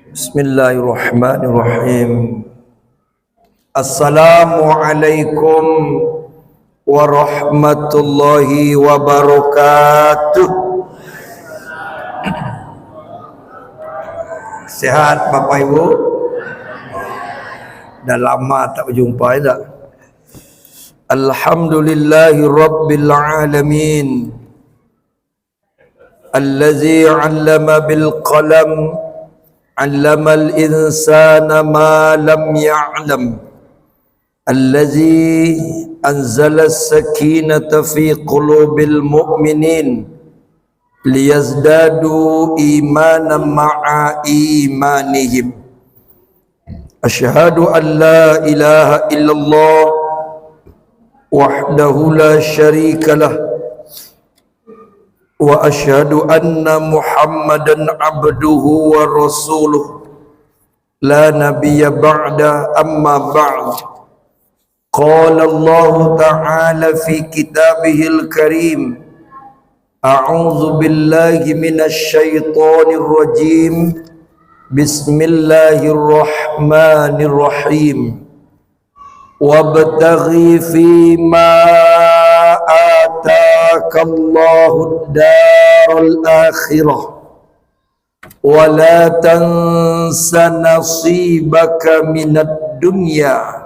Bismillahirrahmanirrahim. Assalamualaikum warahmatullahi wabarakatuh. Sehat Bapak Ibu? Dah lama tak berjumpa tak? Alhamdulillahi rabbil alamin. Allazi 'allama bil qalam, 'allamal insana ma lam ya'lam. Allazi anzala as-sakinata fi qulubil mu'minin liyazdadu imanan ma'a imanihim. Asyhadu an la ilaha illallah wahdahu la syarika lah wa asyhadu anna Muhammadan abduhu wa rasuluh la nabiyya ba'da amma ba'd. Qala Allah ta'ala fi kitabihil karim, a'udzu billahi minasy syaithanir rajim, bismillahirrahmanirrahim. Wabtaghi fima ataakallahu ad-daral akhirah wa la tansa nasibaka minad dunya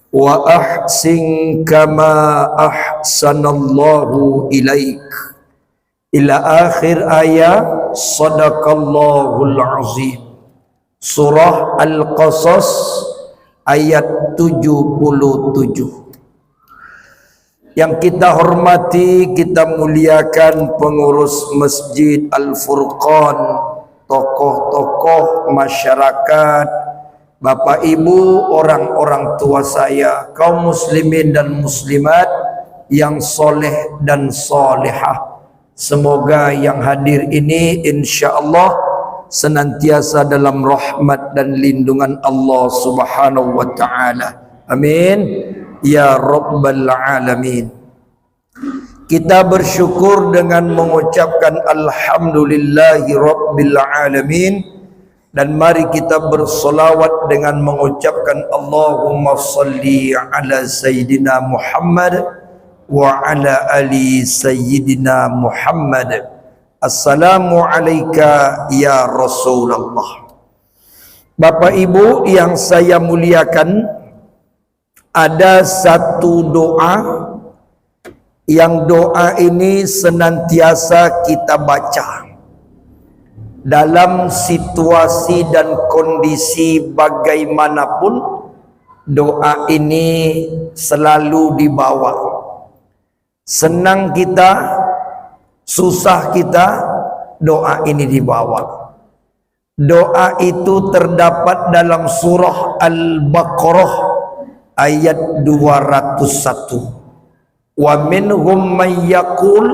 wa ahsin kama ahsanallahu ilaik. Ila akhir ayat. Sadaqallahul azim. Surah Al-Qasas ayat 77. Yang kita hormati, kita muliakan pengurus Masjid Al-Furqan, tokoh-tokoh masyarakat, Bapak Ibu, orang-orang tua saya, kaum muslimin dan muslimat yang soleh dan solehah. Semoga yang hadir ini insyaallah senantiasa dalam rahmat dan lindungan Allah Subhanahu wa taala. Amin ya rabbal alamin. Kita bersyukur dengan mengucapkan alhamdulillahi rabbil alamin, dan mari kita bersolawat dengan mengucapkan Allahumma salli ala sayyidina Muhammad wa ala ali sayyidina Muhammad. Assalamu alayka ya Rasulullah. Bapak Ibu yang saya muliakan, ada satu doa yang doa ini senantiasa kita baca dalam situasi dan kondisi bagaimanapun. Doa ini selalu dibawa. Senang kita, susah kita, doa ini dibawa. Doa itu terdapat dalam surah Al-Baqarah ayat 201. Wa minhum may yaqul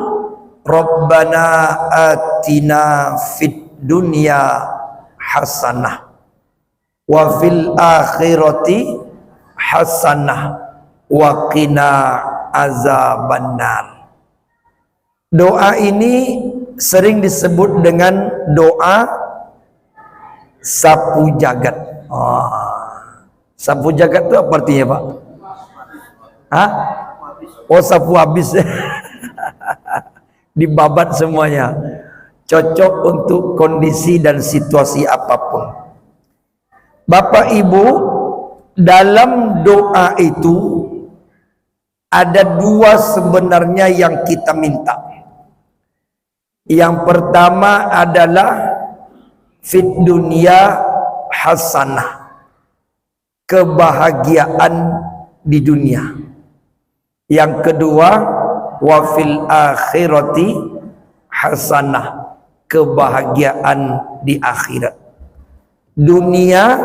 rabbana atina fid dunya hasanah wa fil akhirati hasanah wa qina azabannar. Doa ini sering disebut dengan doa sapu jagat. Sapu jagat itu apa artinya, Pak? Hah? Oh, sapu habis. Dibabat semuanya. Cocok untuk kondisi dan situasi apapun. Bapak Ibu, dalam doa itu ada dua sebenarnya yang kita minta. Yang pertama adalah fid dunya hasanah, kebahagiaan di dunia. Yang kedua wa fil akhirati hasanah, kebahagiaan di akhirat. Dunia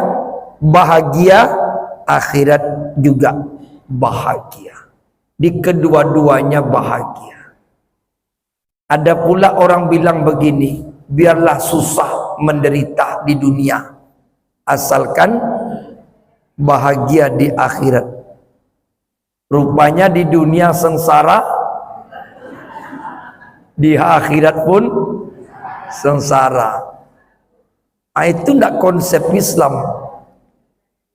bahagia, akhirat juga bahagia. Di kedua-duanya bahagia. Ada pula orang bilang begini, biarlah susah menderita di dunia, asalkan bahagia di akhirat. Rupanya di dunia sengsara, di akhirat pun sengsara. Itu tidak konsep Islam.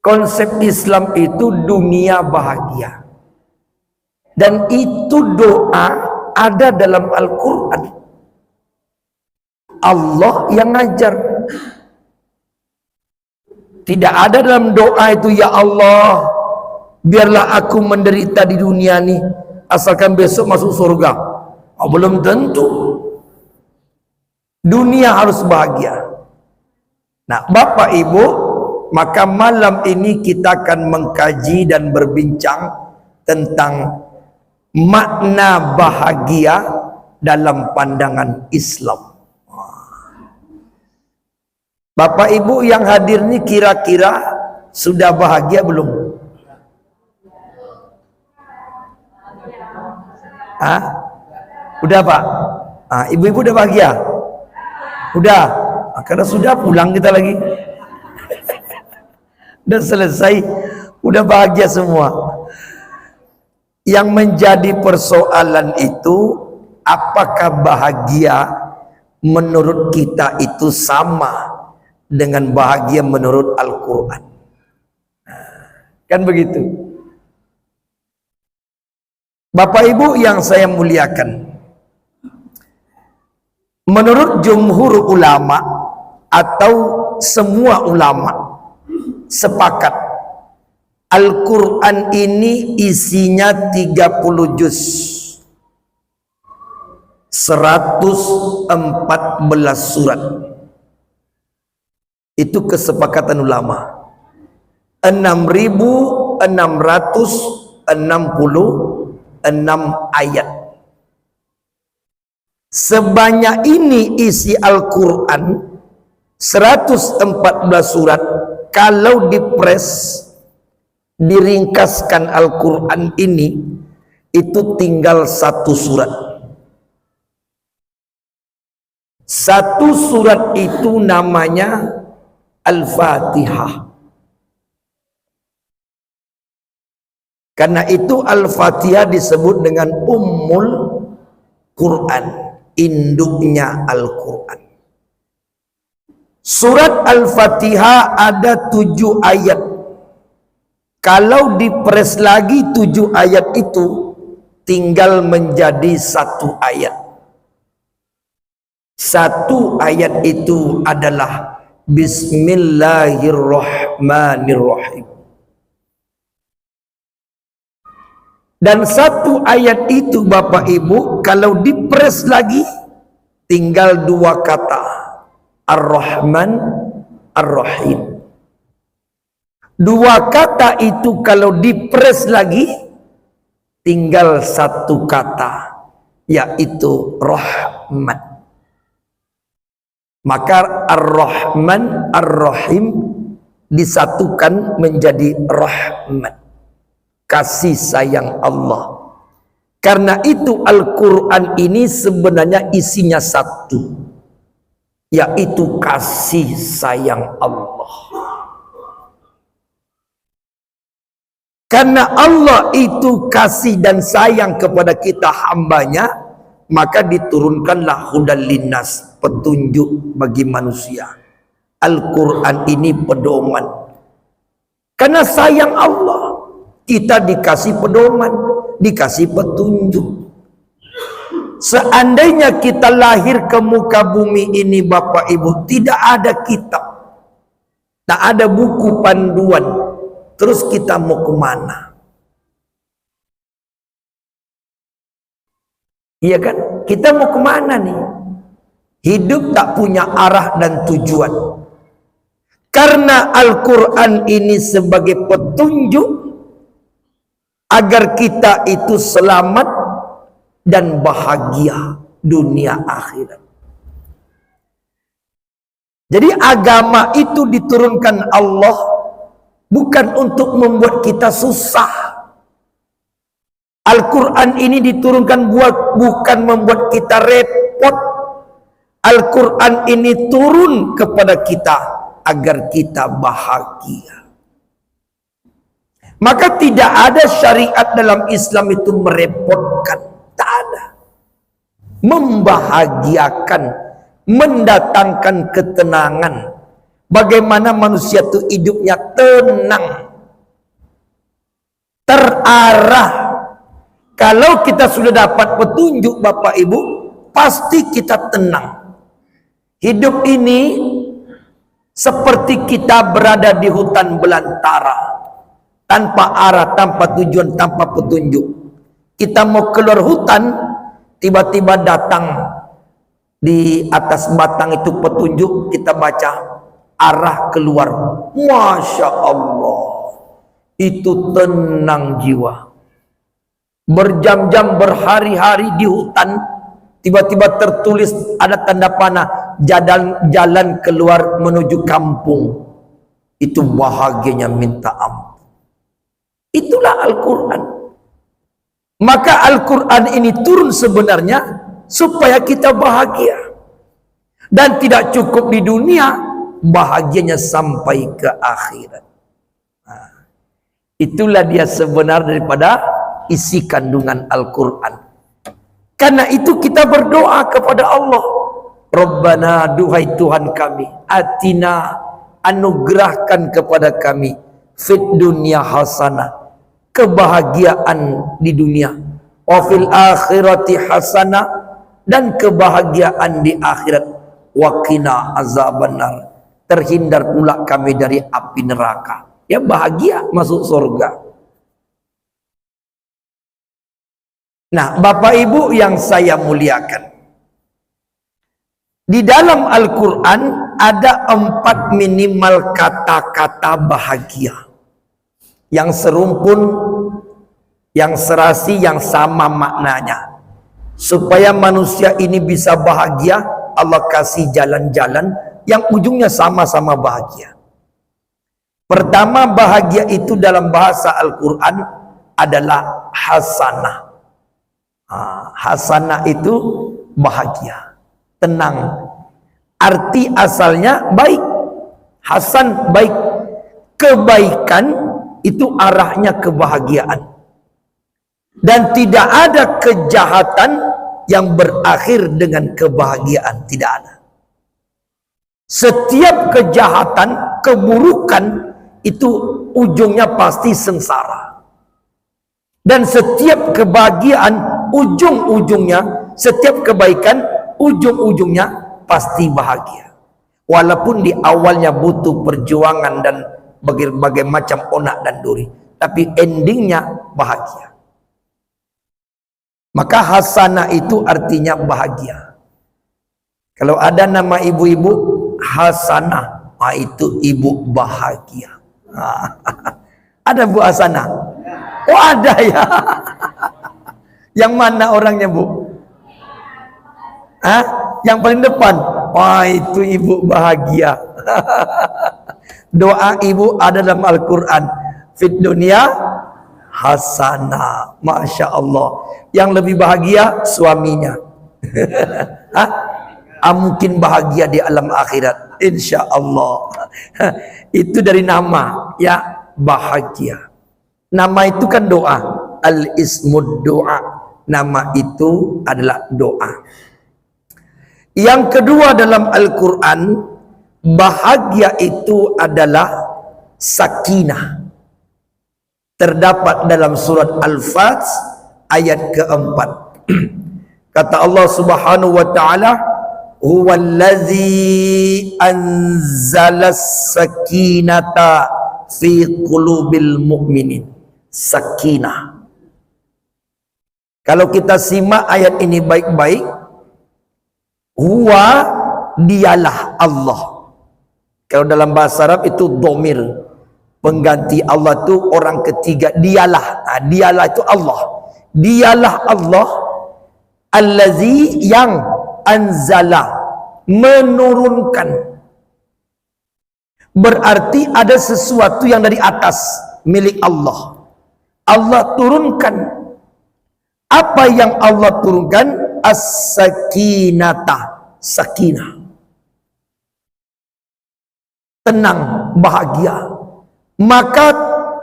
Konsep Islam itu dunia bahagia. Dan itu doa ada dalam Al-Quran. Allah yang ngajar. Tidak ada dalam doa itu, ya Allah, biarlah aku menderita di dunia nih, asalkan besok masuk surga. Belum tentu. Dunia harus bahagia. Nah, Bapak Ibu, maka malam ini kita akan mengkaji dan berbincang tentang makna bahagia dalam pandangan Islam. Bapak Ibu yang hadir ini kira-kira sudah bahagia belum? Udah Pak? Ibu-ibu udah bahagia? Udah? Karena sudah pulang kita lagi. Udah selesai, udah bahagia semua. Yang menjadi persoalan itu, apakah bahagia menurut kita itu sama dengan bahagia menurut Al-Quran? Kan begitu. Bapak Ibu yang saya muliakan, menurut jumhur ulama atau semua ulama sepakat Al-Quran ini isinya 30 juz, 114 surat. Itu kesepakatan ulama. 6.666 ayat. Sebanyak ini isi Al-Quran, 114 surat. Kalau dipres, diringkaskan Al-Quran ini, itu tinggal satu surat. Satu surat itu namanya Al-Fatihah. Karena itu Al-Fatihah disebut dengan Ummul Quran, induknya Al-Quran. Surat Al-Fatihah ada 7 ayat. Kalau dipres lagi 7 ayat itu tinggal menjadi 1 ayat. 1 ayat itu adalah Bismillahirrahmanirrahim. Dan 1 ayat itu Bapak Ibu kalau dipres lagi tinggal 2 kata, Ar-Rahman, Ar-Rahim. 2 kata itu kalau dipres lagi tinggal 1 kata, yaitu Rahmat. Maka Ar-Rahman, Ar-Rahim disatukan menjadi Rahmat, kasih sayang Allah. Karena itu Al-Quran ini sebenarnya isinya satu, yaitu kasih sayang Allah. Karena Allah itu kasih dan sayang kepada kita hambanya, maka diturunkanlah hudal linnas, petunjuk bagi manusia. Al-Quran ini pedoman. Karena sayang Allah, kita dikasih pedoman, dikasih petunjuk. Seandainya kita lahir ke muka bumi ini Bapak Ibu, tidak ada kitab, tak ada buku panduan, terus kita mau kemana? Iya kan? Kita mau kemana nih? Hidup tak punya arah dan tujuan. Karena Al-Quran ini sebagai petunjuk agar kita itu selamat dan bahagia dunia akhirat. Jadi agama itu diturunkan Allah bukan untuk membuat kita susah. Al-Quran ini diturunkan bukan membuat kita repot. Al-Quran ini turun kepada kita agar kita bahagia. Maka tidak ada syariat dalam Islam itu merepotkan. Tak ada. Membahagiakan, mendatangkan ketenangan, bagaimana manusia itu hidupnya tenang, terarah. Kalau kita sudah dapat petunjuk Bapak Ibu, pasti kita tenang. Hidup ini seperti kita berada di hutan belantara, tanpa arah, tanpa tujuan, tanpa petunjuk. Kita mau keluar hutan, tiba-tiba datang di atas batang itu petunjuk, kita baca arah keluar. Masya Allah, itu tenang jiwa. Berjam-jam, berhari-hari di hutan, tiba-tiba tertulis ada tanda panah, jalan keluar menuju kampung. Itu bahagianya minta ampun. Itulah Al-Quran. Maka Al-Quran ini turun sebenarnya supaya kita bahagia, dan tidak cukup di dunia, bahagianya sampai ke akhirat. Nah, itulah dia sebenar daripada isi kandungan Al-Quran. Karena itu kita berdoa kepada Allah, Rabbana, duhai Tuhan kami, atina, anugerahkan kepada kami, fit dunya hasanah, kebahagiaan di dunia, wa fil akhirati hasanah, dan kebahagiaan di akhirat, wa qina azabannar, terhindar pula kami dari api neraka. Ya, bahagia masuk surga. Nah, Bapak Ibu yang saya muliakan, di dalam Al-Quran ada 4 minimal kata-kata bahagia yang serumpun, yang serasi, yang sama maknanya. Supaya manusia ini bisa bahagia, Allah kasih jalan-jalan yang ujungnya sama-sama bahagia. Pertama, bahagia itu dalam bahasa Al-Quran adalah hasanah. Hasanah itu bahagia, tenang. Arti asalnya baik. Hasan baik. Kebaikan itu arahnya kebahagiaan. Dan tidak ada kejahatan yang berakhir dengan kebahagiaan. Tidak ada. Setiap kejahatan, keburukan, itu ujungnya pasti sengsara. Dan setiap kebahagiaan, ujung-ujungnya, setiap kebaikan, ujung-ujungnya pasti bahagia. Walaupun di awalnya butuh perjuangan dan berbagai macam onak dan duri, tapi endingnya bahagia. Maka hasanah itu artinya bahagia. Kalau ada nama ibu-ibu Hasanah, itu ibu bahagia. Ada Bu Hasanah? Oh, ada ya. Yang mana orangnya, Bu? Yang paling depan? Wah, itu ibu bahagia. Doa ibu ada dalam Al-Quran, fit dunia hasanah. Masya Allah. Yang lebih bahagia suaminya. Mungkin bahagia di alam akhirat, insya Allah. Itu dari nama, ya, bahagia. Nama itu kan doa. Al-ismud doa. Nama itu adalah doa. Yang kedua dalam Al-Quran, bahagia itu adalah sakinah. Terdapat dalam surat Al-Fat ayat keempat. Kata Allah Subhanahu wa ta'ala, huwallazi anzalas sakinata fi qulubil mu'minin. Sakinah. Kalau kita simak ayat ini baik-baik, huwa, dialah Allah. Kalau dalam bahasa Arab itu domir, pengganti Allah itu orang ketiga, dialah. Dialah itu Allah. Dialah Allah, allazi, yang anzala, menurunkan. Berarti ada sesuatu yang dari atas, milik Allah. Allah turunkan. Apa yang Allah turunkan? As-sakinata, sakinah. Tenang, bahagia. Maka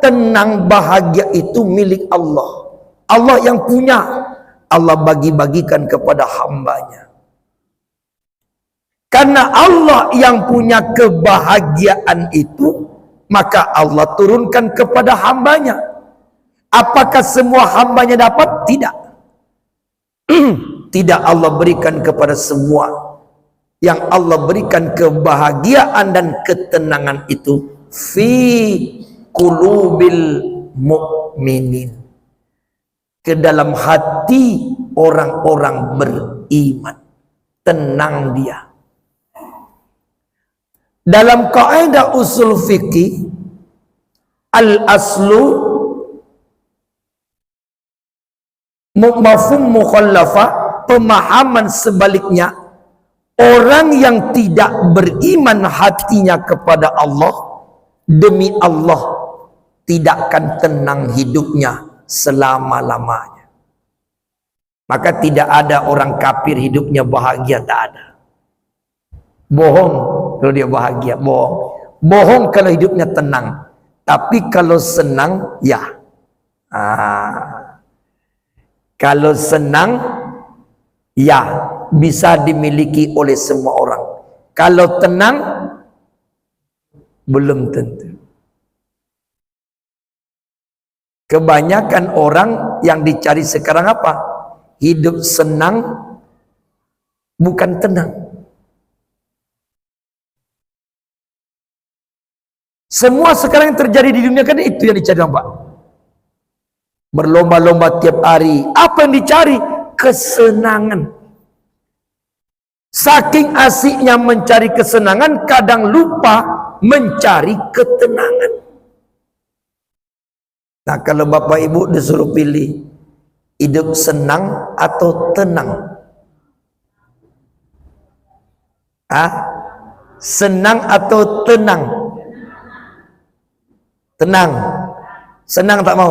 tenang, bahagia itu milik Allah. Allah yang punya. Allah bagi-bagikan kepada hambanya. Karena Allah yang punya kebahagiaan itu, maka Allah turunkan kepada hambanya. Apakah semua hambanya dapat? Tidak. Tidak Allah berikan kepada semua. Yang Allah berikan kebahagiaan dan ketenangan itu fi qulubil mu'minin, ke dalam hati orang-orang beriman. Tenang dia. Dalam kaidah usul fikih, al-aslu mafhum mukhallafa, pemahaman sebaliknya, orang yang tidak beriman hatinya kepada Allah, demi Allah tidak akan tenang hidupnya selama-lamanya. Maka tidak ada orang kafir hidupnya bahagia, tak ada. Bohong kalau dia bahagia, bohong. Bohong kalau hidupnya tenang. Tapi kalau senang, ya. Kalau senang, ya, bisa dimiliki oleh semua orang. Kalau tenang, belum tentu. Kebanyakan orang yang dicari sekarang apa? Hidup senang, bukan tenang. Semua sekarang yang terjadi di dunia kan itu yang dicari, Pak. Berlomba-lomba tiap hari. Apa yang dicari? Kesenangan. Saking asiknya mencari kesenangan, kadang lupa mencari ketenangan. Nah, kalau Bapak Ibu disuruh pilih hidup senang atau tenang, senang atau tenang? Tenang. Senang tak mau?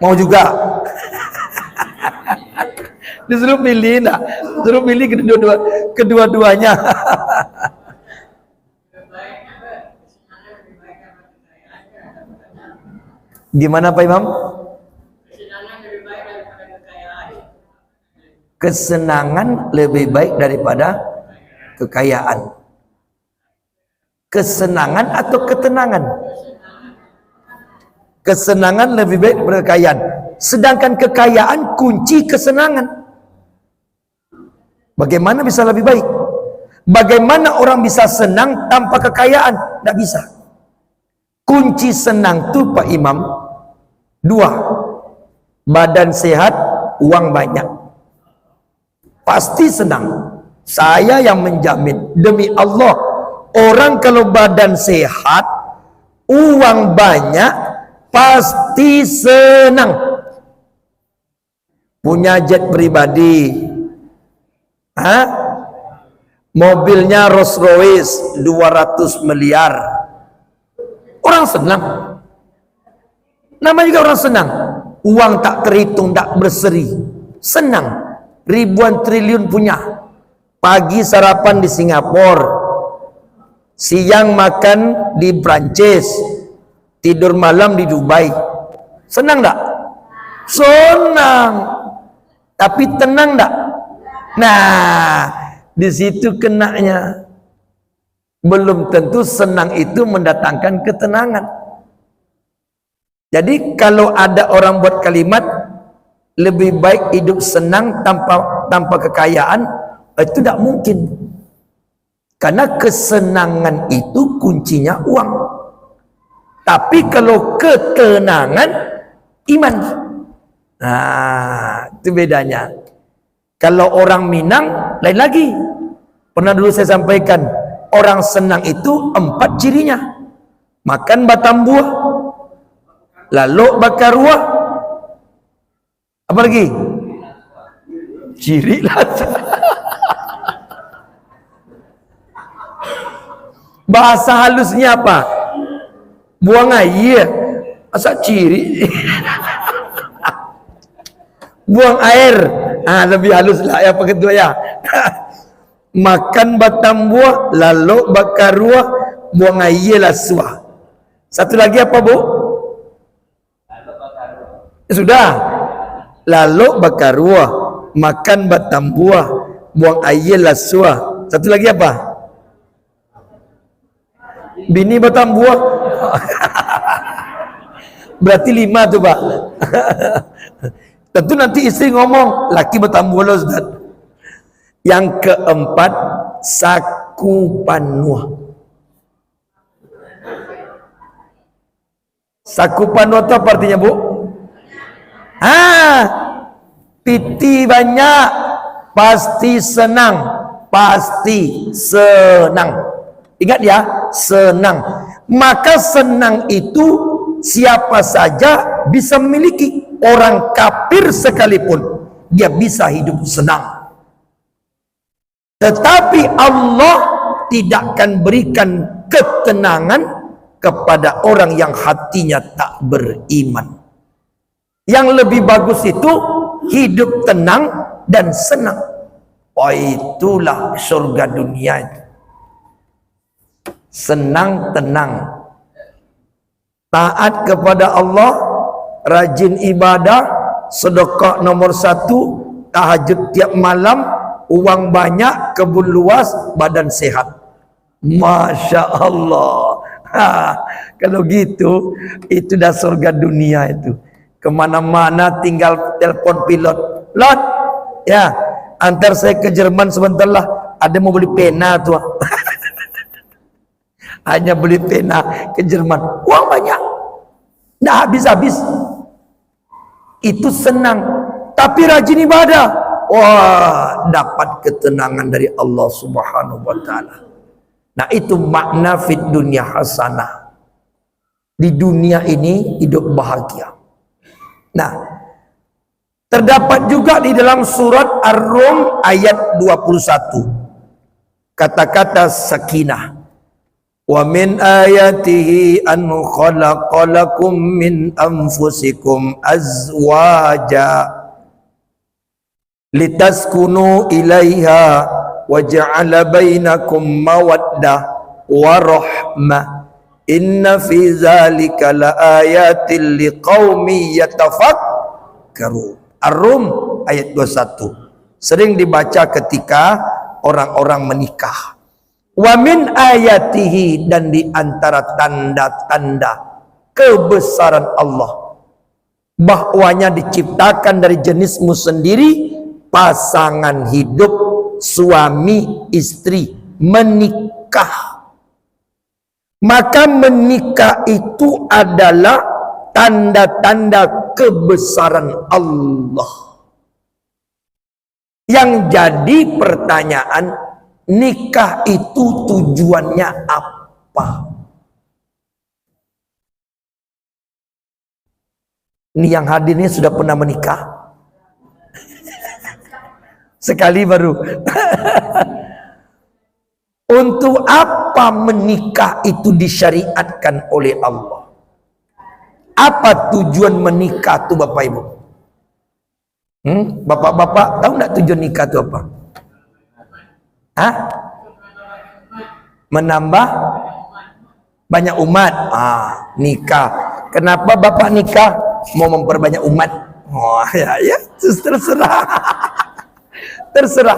Mau juga. Disuruh pilih, nah, disuruh pilih kedua-duanya. Gimana Pak Imam? Kesenangan lebih baik daripada kekayaan. Kesenangan atau ketenangan? Kesenangan lebih baik daripada kekayaan. Sedangkan kekayaan kunci kesenangan. Bagaimana bisa lebih baik? Bagaimana orang bisa senang tanpa kekayaan? Tidak bisa. Kunci senang itu Pak Imam, dua. Badan sehat, uang banyak. Pasti senang. Saya yang menjamin. Demi Allah, orang kalau badan sehat, uang banyak, pasti senang. Punya jet pribadi, mobilnya Rolls Royce 200 miliar, orang senang. Namanya juga orang senang. Uang tak terhitung, tak berseri, senang. Ribuan triliun punya. Pagi sarapan di Singapura, siang makan di Prancis, tidur malam di Dubai. Senang tak? Senang. Tapi tenang tak? Nah, di situ kenanya. Belum tentu senang itu mendatangkan ketenangan. Jadi kalau ada orang buat kalimat lebih baik hidup senang tanpa kekayaan, itu tidak mungkin. Karena kesenangan itu kuncinya uang. Tapi kalau ketenangan, iman. Nah, itu bedanya. Kalau orang Minang, lain lagi. Pernah dulu saya sampaikan, orang senang itu 4 cirinya. Makan batang buah, lalu bakar ruah, apa lagi? Ciri lah. Bahasa halusnya apa? Buang air. Masa ciri? Buang air. Lebih halus lah ya, apa kedua ya. Makan batang buah, lalu bakar ruah, buang air lah suah. Satu lagi apa Bu? Sudah. Lalu bakar ruah, makan batang buah, Buang air lah suah. Satu lagi apa? Bini batang buah. Berarti 5 tuh Pak. Tentu nanti istri ngomong, laki batang buah loh Ustaz. Yang keempat, saku panuah. Saku panuah itu apa artinya Bu? Piti banyak, pasti senang. Pasti senang. Ingat ya, senang. Maka senang itu siapa saja bisa memiliki. Orang kafir sekalipun dia bisa hidup senang. Tetapi Allah tidak akan berikan ketenangan kepada orang yang hatinya tak beriman. Yang lebih bagus itu hidup tenang dan senang. Oh, itulah surga dunia itu. Senang, tenang, taat kepada Allah, rajin ibadah, sedekah nomor 1, tahajud tiap malam, uang banyak, kebun luas, badan sehat. Masya Allah. Kalau gitu, itu dah surga dunia itu. Kemana-mana tinggal telepon pilot. Lot, ya, antar saya ke Jerman sebentar lah. Ada mau beli pena tuh. Hanya beli pena ke Jerman. Uang banyak. Nggak habis-habis. Itu senang. Tapi rajin ibadah. Wah, dapat ketenangan dari Allah Subhanahu wa ta'ala. Nah, itu makna fid dunya hasanah. Di dunia ini hidup bahagia. Nah, terdapat juga di dalam surat Ar-Rum ayat 21. Kata-kata sakinah. Wa min ayatihi an khalaqalakum min anfusikum azwaja litaskunu ilaiha wa ja'ala bainakum mawaddah wa rahmah inna fi zalika laayatil liqaumi yatafakkarun. Ar-Rum ayat 21 sering dibaca ketika orang-orang menikah. Wa min ayatihi, dan di antara tanda-tanda kebesaran Allah bahwanya diciptakan dari jenismu sendiri pasangan hidup suami istri menikah. Maka menikah itu adalah tanda-tanda kebesaran Allah. Yang jadi pertanyaan, nikah itu tujuannya apa? Ini yang hadir ini sudah pernah menikah? Sekali baru. Untuk apa menikah itu disyariatkan oleh Allah? Apa tujuan menikah itu Bapak Ibu? Bapak-bapak tahu nggak tujuan nikah itu apa? Menambah banyak umat. Nikah. Kenapa Bapak nikah? Mau memperbanyak umat. Oh ya, terserah. Terserah.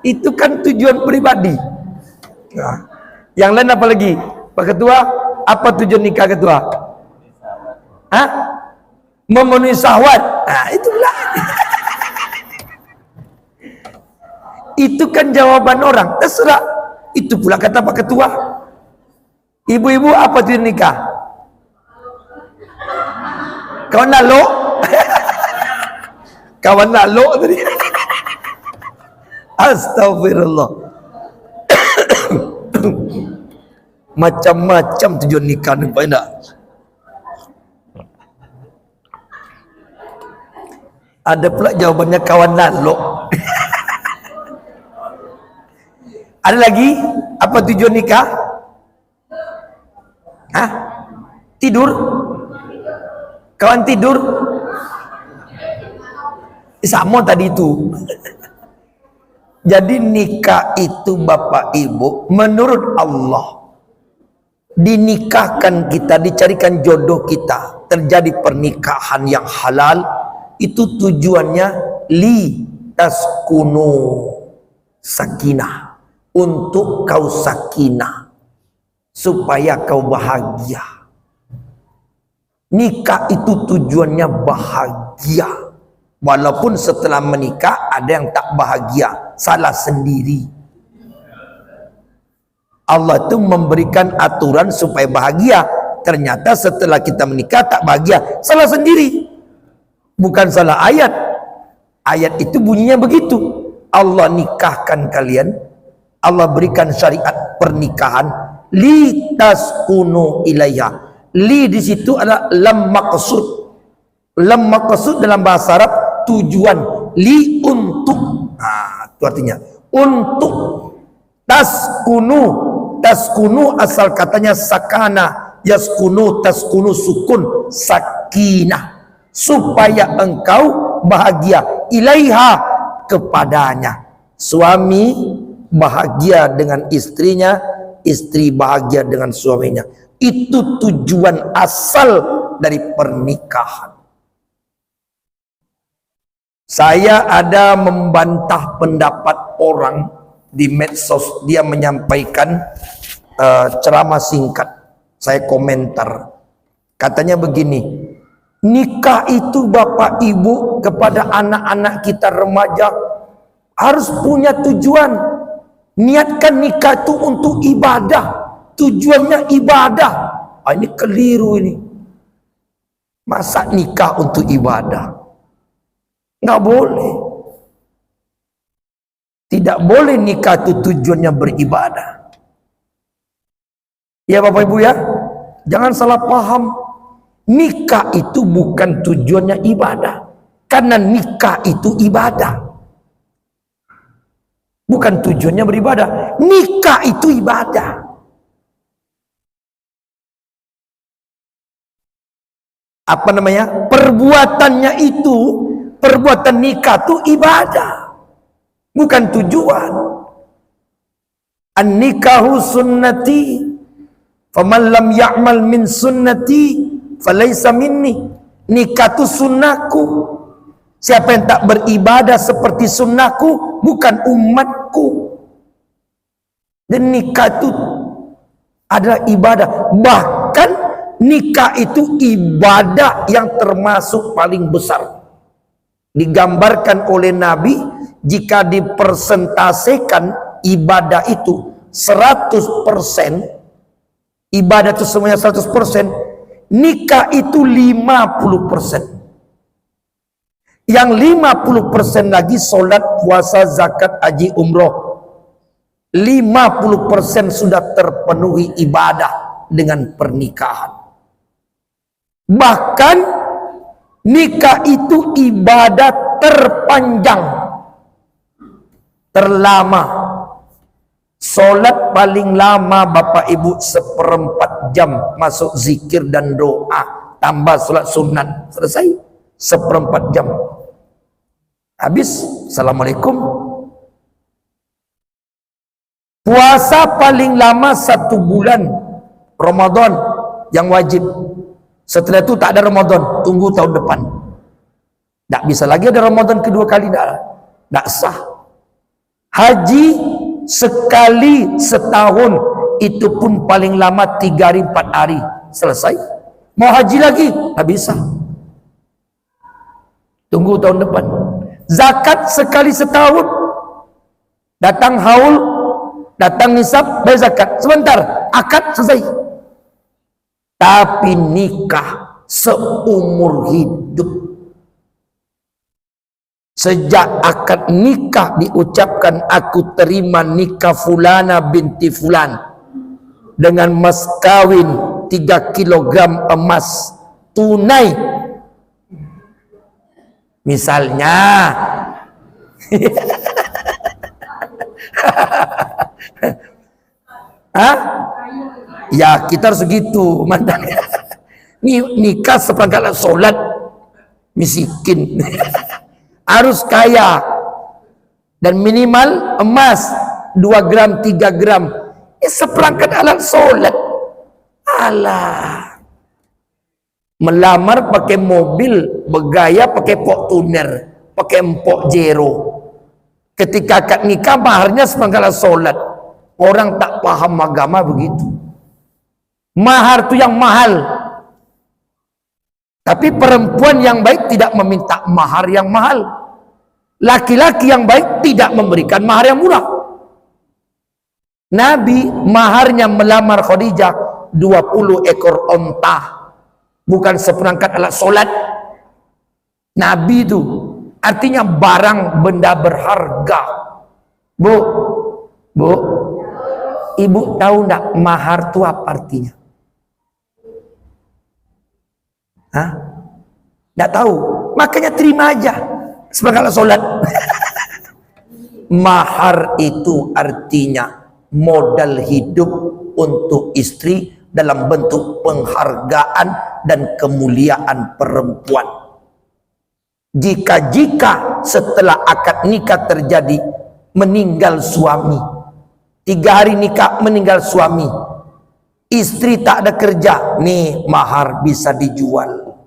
Itu kan tujuan pribadi. Nah, yang lain apa lagi? Pak Ketua, apa tujuan nikah Ketua? Memenuhi syahwat. Nah, itulah. Itu kan jawaban orang. Terserah. Itu pula kata Pak Ketua. Ibu-ibu, apa tujuan nikah? Kawan lalu? Kawan lalu tadi. Astagfirullah. Macam-macam tujuan nikah ni Pak Indah. Ada pula jawabannya kawan lalu. Ada lagi? Apa tujuan nikah? Tidur? Kawan tidur? Sama tadi itu. Jadi nikah itu Bapak Ibu menurut Allah dinikahkan kita, dicarikan jodoh kita, terjadi pernikahan yang halal, itu tujuannya li taskunu sakinah, untuk kau sakinah, supaya kau bahagia. Nikah itu tujuannya bahagia. Walaupun setelah menikah ada yang tak bahagia, salah sendiri. Allah itu memberikan aturan supaya bahagia. Ternyata setelah kita menikah tak bahagia, salah sendiri. Bukan salah ayat. Ayat itu bunyinya begitu. Allah nikahkan kalian, Allah berikan syariat pernikahan, litaskunu ilaiha. Li di situ adalah lam maqsud. Lam maqsud dalam bahasa Arab tujuan. Li untuk. Nah, itu artinya untuk. Taskunu. Taskunu asal katanya sakana. Yaskunu taskunu sukun sakinah. Supaya engkau bahagia. Ilaiha, kepadanya. Suami bahagia dengan istrinya, istri bahagia dengan suaminya. Itu tujuan asal dari pernikahan. Saya ada membantah pendapat orang di medsos. Dia menyampaikan ceramah singkat. Saya komentar. Katanya begini, nikah itu Bapak Ibu kepada anak-anak kita remaja harus punya tujuan. Niatkan nikah itu untuk ibadah. Tujuannya ibadah. Ini keliru ini. Masa nikah untuk ibadah? Nggak boleh. Tidak boleh nikah itu tujuannya beribadah. Ya Bapak Ibu ya, jangan salah paham. Nikah itu bukan tujuannya ibadah. Karena nikah itu ibadah. Bukan tujuannya beribadah. Nikah itu ibadah. Apa namanya? Perbuatannya itu, perbuatan nikah itu ibadah. Bukan tujuan. An-nikahu sunnati. Faman lam ya'mal min sunnati falaysa minni. Nikah itu sunnahku. Siapa yang tak beribadah seperti sunnahku bukan umatku. Dan nikah itu adalah ibadah. Bahkan nikah itu ibadah yang termasuk paling besar. Digambarkan oleh Nabi, jika dipersentasekan ibadah itu 100%, ibadah itu semuanya 100%, nikah itu 50%. Yang 50% lagi solat, puasa, zakat, haji, umroh. 50% sudah terpenuhi ibadah dengan pernikahan. Bahkan nikah itu ibadah terpanjang, terlama. Solat paling lama Bapak Ibu 1/4 jam, masuk zikir dan doa, tambah solat sunat, selesai 1/4 jam. Habis, assalamualaikum. Puasa paling lama 1 bulan, Ramadan yang wajib. Setelah itu tak ada Ramadan, tunggu tahun depan. Tak bisa lagi ada Ramadan kedua kali, tak sah. Haji sekali setahun, itu pun paling lama 3 hari 4 hari, selesai. Mau haji lagi, tak bisa. Tunggu tahun depan. Zakat sekali setahun, datang haul, datang nisab, bayar zakat. Sebentar, akad selesai. Tapi nikah seumur hidup. Sejak akad nikah diucapkan, aku terima nikah fulana binti fulan dengan mas kawin 3 kilogram emas tunai. Misalnya Hah? Ya kita harus segitu mantannya. Nikah seperangkat solat miskin. Harus kaya dan minimal emas 2 gram 3 gram. Seperangkat alat solat. Alah, melamar pakai mobil bergaya, pakai Fortuner, pakai Empok Jero. Ketika akad nikah maharnya semangkala solat. Orang tak paham agama begitu. Mahar itu yang mahal. Tapi perempuan yang baik tidak meminta mahar yang mahal. Laki-laki yang baik tidak memberikan mahar yang murah. Nabi maharnya melamar Khadijah 20 ekor onta. Bukan seperangkat alat solat. Nabi itu artinya barang benda berharga. Bu, ibu tahu enggak mahar itu apa artinya? Hah? Enggak tahu. Makanya terima aja. Sebagai solat. Mahar itu artinya modal hidup untuk istri dalam bentuk penghargaan dan kemuliaan perempuan. Jika setelah akad nikah terjadi meninggal suami, 3 hari nikah meninggal suami, istri tak ada kerja, nih mahar bisa dijual,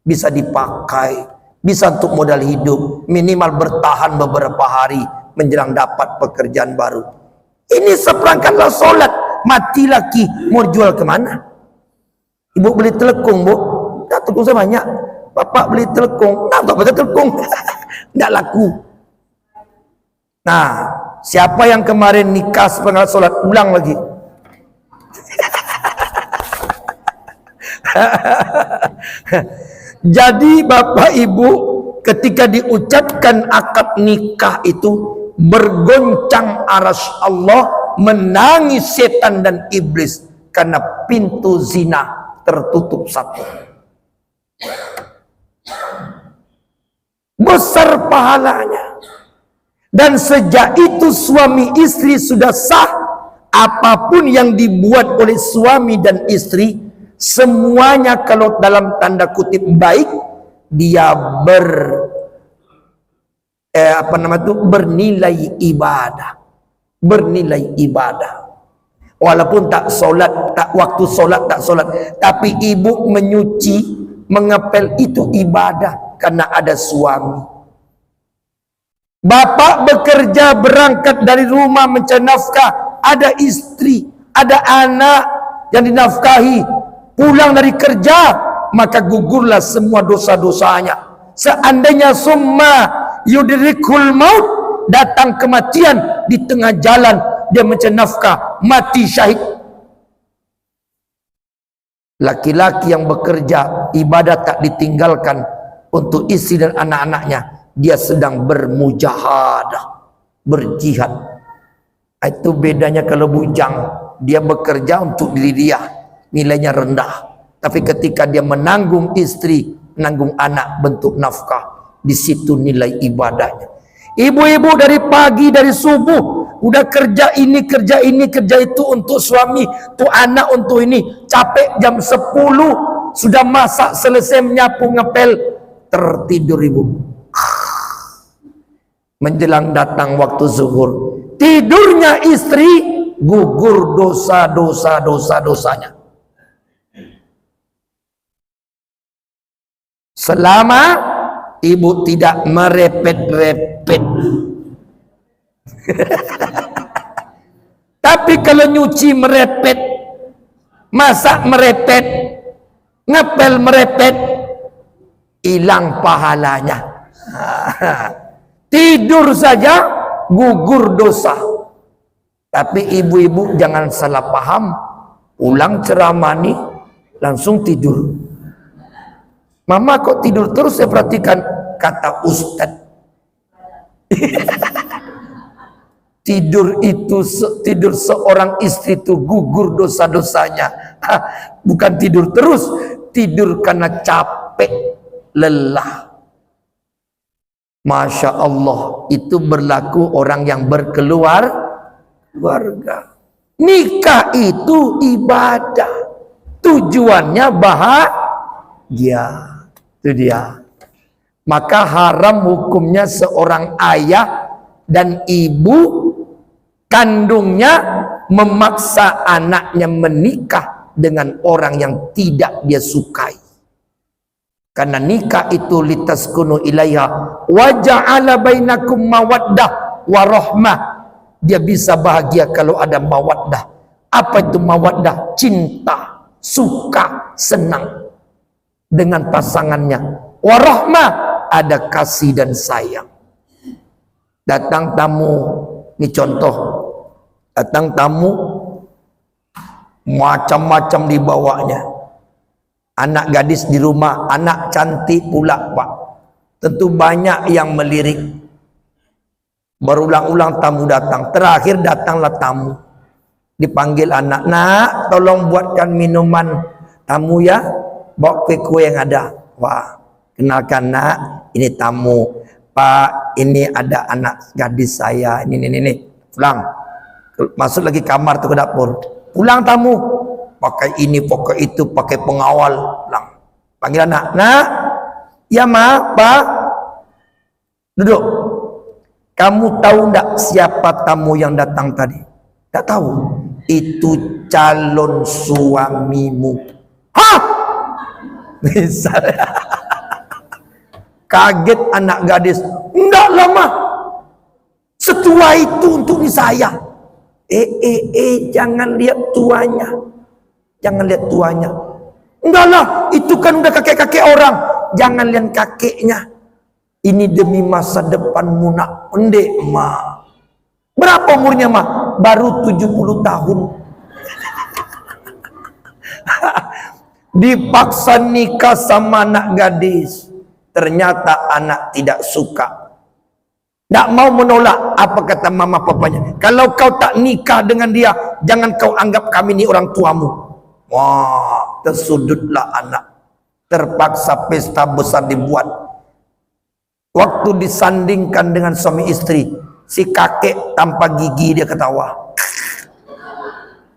bisa dipakai, bisa untuk modal hidup, minimal bertahan beberapa hari menjelang dapat pekerjaan baru. Ini seperangkatlah solat. Mati laki mau jual kemana? Ibu beli telekung, bu, tak telekung saya banyak. Bapak beli telekung, tak beli telekung, tidak laku. Nah, siapa yang kemarin nikah seperangkat solat, ulang lagi. Jadi bapak ibu, ketika diucapkan akad nikah itu bergoncang arasy Allah, menangis setan dan iblis karena pintu zina tertutup satu. Besar pahalanya. Dan sejak itu suami istri sudah sah. Apapun yang dibuat oleh suami dan istri, semuanya kalau dalam tanda kutip baik, dia bernilai ibadah. Bernilai ibadah. Walaupun tak solat, tak waktu solat tak solat, tapi ibu menyuci, mengepel itu ibadah karena ada suami. Bapak bekerja berangkat dari rumah mencari nafkah, ada istri, ada anak yang dinafkahi, pulang dari kerja, maka gugurlah semua dosa-dosanya. Seandainya summa yudrikul maut, datang kematian di tengah jalan, dia mencari nafkah, mati syahid. Laki-laki yang bekerja, ibadah tak ditinggalkan untuk istri dan anak-anaknya, dia sedang bermujahadah, berjihad. Itu bedanya kalau bujang, dia bekerja untuk diri dia, nilainya rendah. Tapi ketika dia menanggung istri, menanggung anak, bentuk nafkah, di situ nilai ibadahnya. Ibu-ibu dari pagi, dari subuh, udah kerja ini, kerja ini, kerja itu untuk suami, untuk anak, untuk ini. Capek jam 10, sudah masak, selesai menyapu, ngepel, tertidur ibu. Menjelang datang waktu zuhur, tidurnya istri, gugur dosa-dosanya. Selama ibu tidak merepet-repet. Tapi kalau nyuci merepet, masak merepet, ngepel merepet, hilang pahalanya. Tidur saja gugur dosa. Tapi ibu-ibu jangan salah paham, pulang ceramah nih langsung tidur. Mama kok tidur terus, saya perhatikan, kata Ustadz. Tidur seorang istri itu gugur dosa-dosanya. Bukan tidur terus, tidur karena capek, lelah. Masya Allah, itu berlaku orang yang berkeluarga. Nikah itu ibadah, tujuannya bahagia. Itu dia. Maka haram hukumnya seorang ayah dan ibu kandungnya memaksa anaknya menikah dengan orang yang tidak dia sukai. Karena nikah itu litaskunu ilaiha wa ja'ala bainakum mawaddah warahmah. Dia bisa bahagia kalau ada mawaddah. Apa itu mawaddah? Cinta, suka, senang dengan pasangannya. Warahmah, ada kasih dan sayang. Datang tamu, ini contoh, datang tamu macam-macam dibawanya. Anak gadis di rumah, anak cantik pula Pak. Tentu banyak yang melirik. Berulang-ulang tamu datang. Terakhir datanglah tamu. Dipanggil anak, nak tolong buatkan minuman tamu ya. Bawa kue-kue yang ada. Wah, kenalkan nak, ini tamu. Pak, ini ada anak gadis saya. Ini. Pulang. Masuk lagi kamar tuh ke dapur. Pulang tamu. Pakai ini, pakai itu, pakai pengawal. Pulang. Panggil anak. Nak, ya ma, Pak. Duduk. Kamu tahu enggak siapa tamu yang datang tadi? Tak tahu. Itu calon suamimu. Hah? Misalnya. Kaget anak gadis. Enggak lama. Setua itu untuk saya. Jangan lihat tuanya. Jangan lihat tuanya. Enggak lah, itu kan udah kakek-kakek orang. Jangan lihat kakeknya. Ini demi masa depanmu nak. Pendek ma. Berapa umurnya ma? Baru 70 tahun. Dipaksa nikah sama anak gadis. Ternyata anak tidak suka. Tak mau menolak. Apa kata mama papanya? Kalau kau tak nikah dengan dia, jangan kau anggap kami ni orang tuamu. Wah, tersudutlah anak. Terpaksa pesta besar dibuat. Waktu disandingkan dengan suami istri, si kakek tanpa gigi dia ketawa.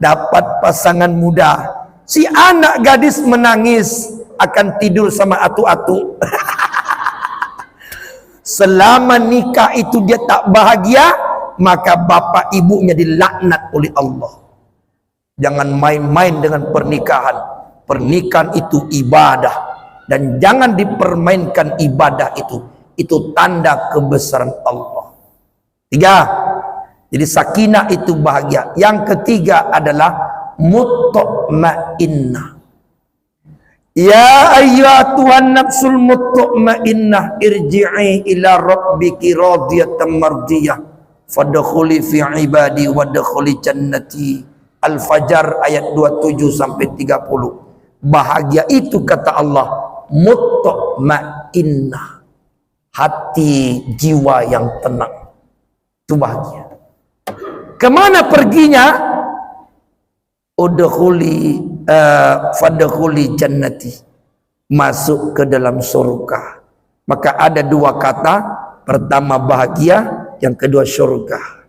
Dapat pasangan muda. Si anak gadis menangis akan tidur sama atu-atu. Selama nikah itu dia tak bahagia, maka bapak ibunya dilaknat oleh Allah. Jangan main-main dengan pernikahan. Pernikahan itu ibadah. Dan jangan dipermainkan ibadah itu. Itu tanda kebesaran Allah. 3. Jadi sakinah itu bahagia. Yang ketiga adalah mutma'innah. Ya ayyatuhan nafsul mutma'innah irji'i ila rabbiki radiyatan mardiyah fadkhuli fi ibadi wadkhuli jannati. Al-Fajr ayat 27 sampai 30. Bahagia itu kata Allah mutma'innah. Hati jiwa yang tenang. Itu bahagia. Kemana perginya? Fadkhuli jannati. Masuk ke dalam surga. Maka ada dua kata. Pertama bahagia, yang kedua surga.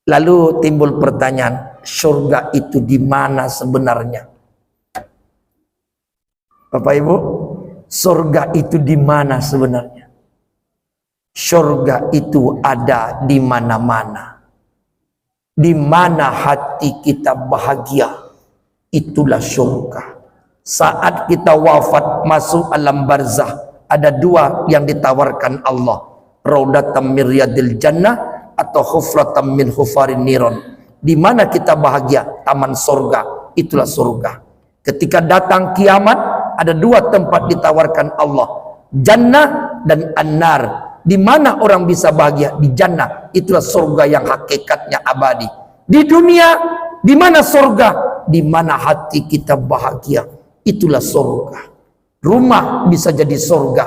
Lalu timbul pertanyaan, surga itu di mana sebenarnya? Bapak Ibu, surga itu di mana sebenarnya? Surga itu ada di mana-mana. Di mana hati kita bahagia, itulah surga. Saat kita wafat masuk alam barzah, ada dua yang ditawarkan Allah. Raudatam min riyadil jannah atau hufratam min hufarin niron. Di mana kita bahagia? Taman surga, itulah surga. Ketika datang kiamat, ada dua tempat ditawarkan Allah. Jannah dan an-nar. Di mana orang bisa bahagia? Di jannah. Itulah surga yang hakikatnya abadi. Di dunia, di mana surga? Di mana hati kita bahagia. Itulah surga. Rumah bisa jadi surga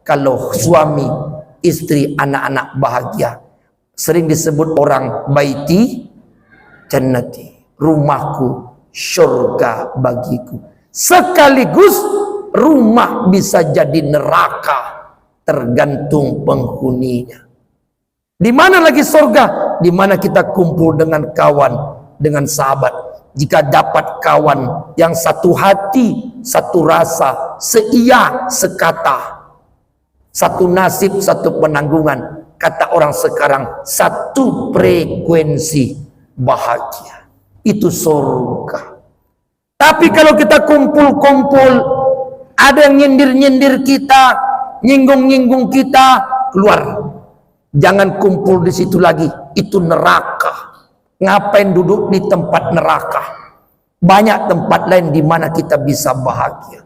kalau suami, istri, anak-anak bahagia. Sering disebut orang baiti jannati. Rumahku surga bagiku. Sekaligus rumah bisa jadi neraka. Tergantung penghuninya. Di mana lagi surga? Di mana kita kumpul dengan kawan, dengan sahabat. Jika dapat kawan yang satu hati, satu rasa, seia, sekata, satu nasib, satu penanggungan. Kata orang sekarang, satu frekuensi bahagia. Itu surga. Tapi kalau kita kumpul-kumpul, ada yang nyindir-nyindir kita, nyinggung-nyinggung kita, keluar. Jangan kumpul di situ lagi, itu neraka. Ngapain duduk di tempat neraka? Banyak tempat lain di mana kita bisa bahagia.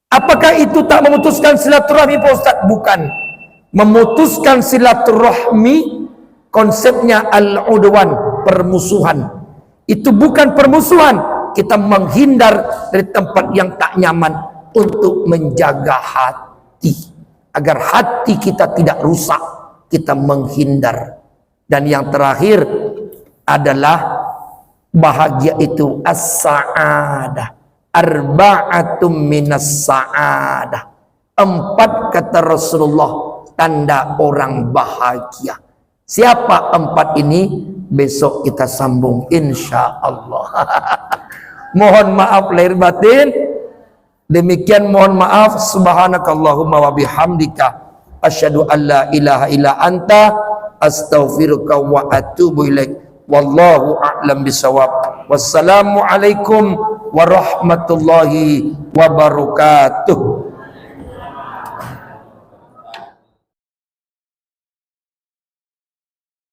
Apakah itu tak memutuskan silaturahmi, Pak Ustaz? Bukan. Memutuskan silaturahmi konsepnya al-udwan, permusuhan. Itu bukan permusuhan. Kita menghindar dari tempat yang tak nyaman untuk menjaga hati, agar hati kita tidak rusak. Kita menghindar. Dan yang terakhir adalah bahagia itu as-sa'adah. Arba'atum minas sa'adah. 4 kata Rasulullah tanda orang bahagia. Siapa 4 ini? Besok kita sambung insya Allah. Mohon maaf lahir batin. Demikian mohon maaf. Subhanakallahumma wa bihamdika asyhadu an la ilaha illa anta astaghfiruka wa atubu ilaik. Wallahu a'lam bisawab. Wassalamu alaikum warahmatullahi wabarakatuh.